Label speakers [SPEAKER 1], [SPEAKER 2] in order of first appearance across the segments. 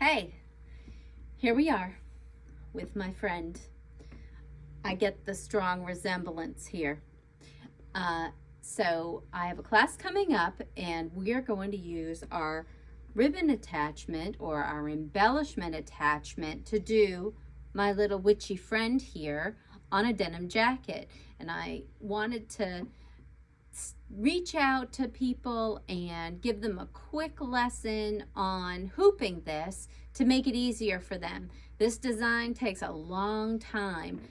[SPEAKER 1] Hey, here we are with my friend. I get the strong resemblance here. So I have a class coming up and we are going to use our ribbon attachment or our embellishment attachment to do my little witchy friend here on a denim jacket. And I wanted to reach out to people and give them a quick lesson on hooping this to make it easier for them. This design takes a long time.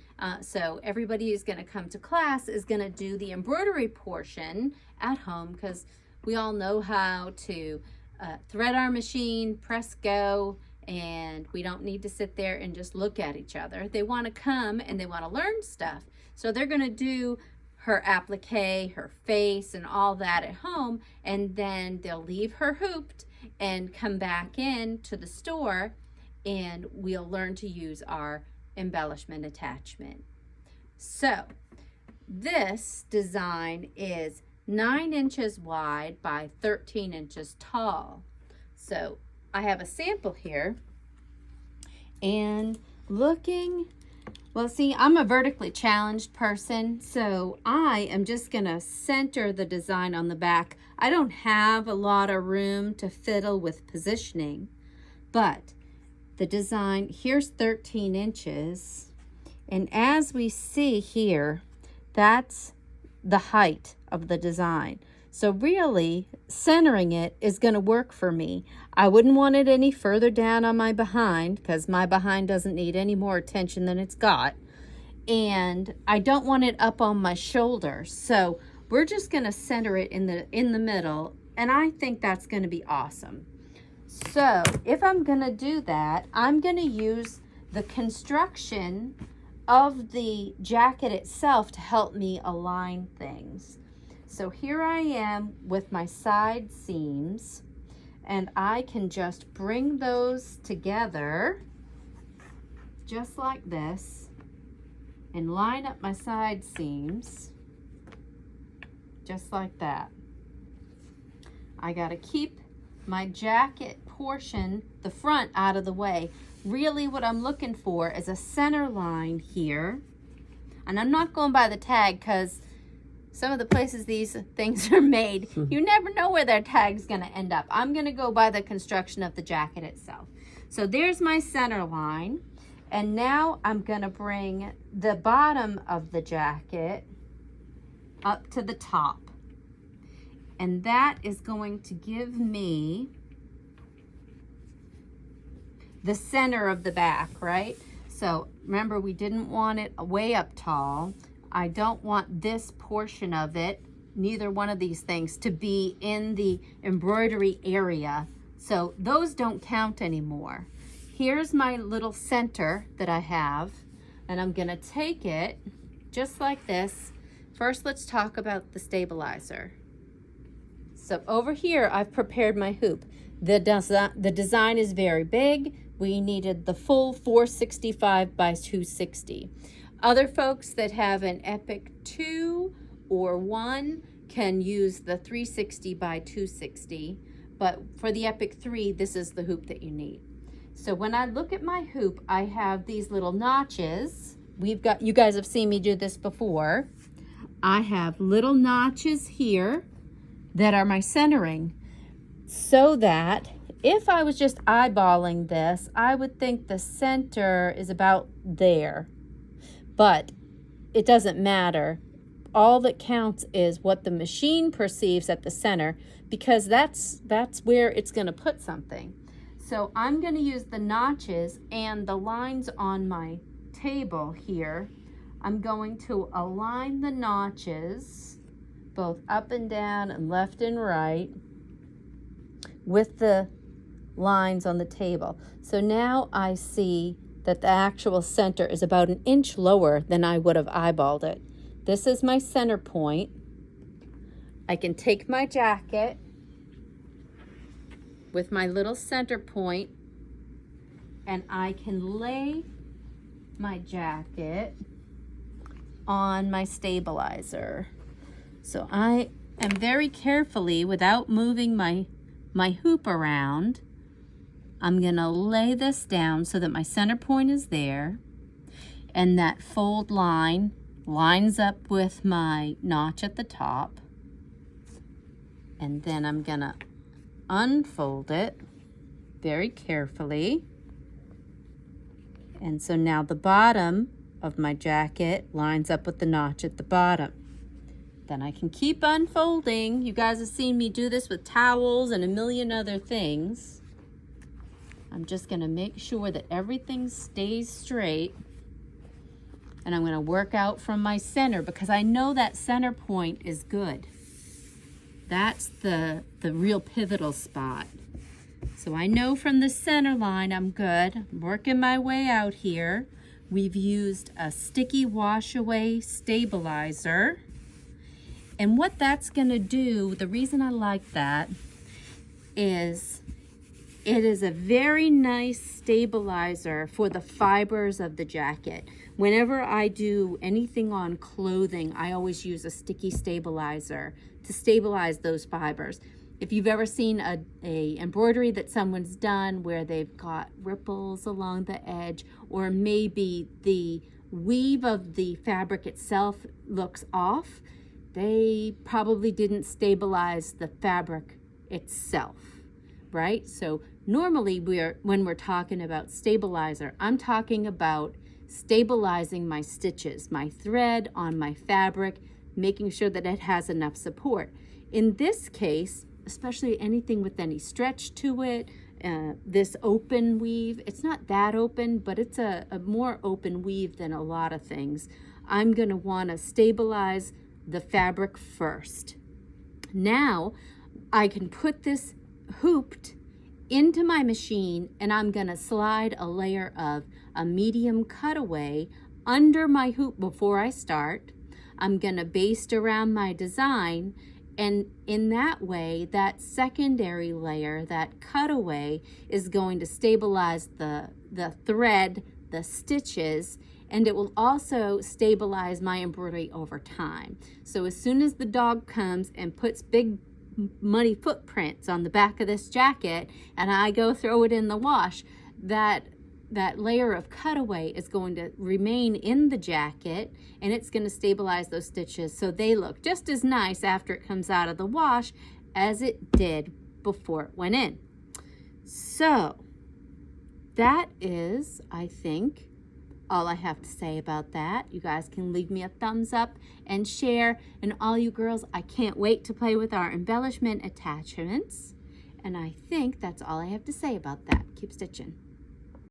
[SPEAKER 1] So everybody who's going to come to class is going to do the embroidery portion at home because we all know how to thread our machine, press go, and we don't need to sit there and just look at each other. They want to come and they want to learn stuff. So they're going to do her applique, her face, and all that at home, and then they'll leave her hooped and come back in to the store and we'll learn to use our embellishment attachment. So this design is 9 inches wide by 13 inches tall. So I have a sample here and well, see, I'm a vertically challenged person, so I am just going to center the design on the back. I don't have a lot of room to fiddle with positioning, but the design, here's 13 inches, and as we see here, that's the height of the design. So really, centering it is going to work for me. I wouldn't want it any further down on my behind because my behind doesn't need any more attention than it's got. And I don't want it up on my shoulder. So we're just going to center it in the middle. And I think that's going to be awesome. So if I'm going to do that, I'm going to use the construction of the jacket itself to help me align things. So here I am with my side seams, and I can just bring those together just like this and line up my side seams just like that. I got to keep my jacket portion, the front, out of the way. Really what I'm looking for is a center line here, and I'm not going by the tag because some of the places these things are made, you never know where their tag's going to end up. I'm going to go by the construction of the jacket itself. So there's my center line. And now I'm going to bring the bottom of the jacket up to the top. And that is going to give me the center of the back, right? So remember, we didn't want it way up tall. I don't want this portion of it, neither one of these things, to be in the embroidery area. So those don't count anymore. Here's my little center that I have, and I'm gonna take it just like this. First, let's talk about the stabilizer. So over here, I've prepared my hoop. The design is very big. We needed the full 465 by 260. Other folks that have an Epic 2 or 1 can use the 360 by 260, but for the Epic 3, this is the hoop that you need. So when I look at my hoop, I have these little notches. You guys have seen me do this before. I have little notches here that are my centering, so that if I was just eyeballing this, I would think the center is about there. But it doesn't matter. All that counts is what the machine perceives at the center, because that's where it's going to put something. So I'm going to use the notches and the lines on my table here. I'm going to align the notches both up and down and left and right with the lines on the table. So now I see that the actual center is about 1 inch lower than I would have eyeballed it. This is my center point. I can take my jacket with my little center point and I can lay my jacket on my stabilizer. So I am very carefully, without moving my hoop around, I'm gonna lay this down so that my center point is there, and that fold line lines up with my notch at the top. And then I'm gonna unfold it very carefully. And so now the bottom of my jacket lines up with the notch at the bottom. Then I can keep unfolding. You guys have seen me do this with towels and a million other things. I'm just gonna make sure that everything stays straight. And I'm gonna work out from my center because I know that center point is good. That's the real pivotal spot. So I know from the center line I'm good. I'm working my way out here. We've used a sticky wash away stabilizer. And what that's gonna do, the reason I like that is it is a very nice stabilizer for the fibers of the jacket. Whenever I do anything on clothing, I always use a sticky stabilizer to stabilize those fibers. If you've ever seen a embroidery that someone's done where they've got ripples along the edge, or maybe the weave of the fabric itself looks off, they probably didn't stabilize the fabric itself, right? So normally when we're talking about stabilizer, I'm talking about stabilizing my stitches, my thread on my fabric, making sure that it has enough support. In this case, especially anything with any stretch to it, this open weave, it's not that open, but it's a more open weave than a lot of things. I'm gonna wanna stabilize the fabric first. Now I can put this hooped into my machine, and I'm gonna slide a layer of a medium cutaway under my hoop before I start. I'm gonna baste around my design, and in that way, that secondary layer, that cutaway, is going to stabilize the thread, the stitches, and it will also stabilize my embroidery over time. So as soon as the dog comes and puts big muddy footprints on the back of this jacket and I go throw it in the wash, that layer of cutaway is going to remain in the jacket, and it's going to stabilize those stitches so they look just as nice after it comes out of the wash as it did before it went in. So that is, I think, all I have to say about that. You guys can leave me a thumbs up and share. And all you girls, I can't wait to play with our embellishment attachments. And I think that's all I have to say about that. Keep stitching.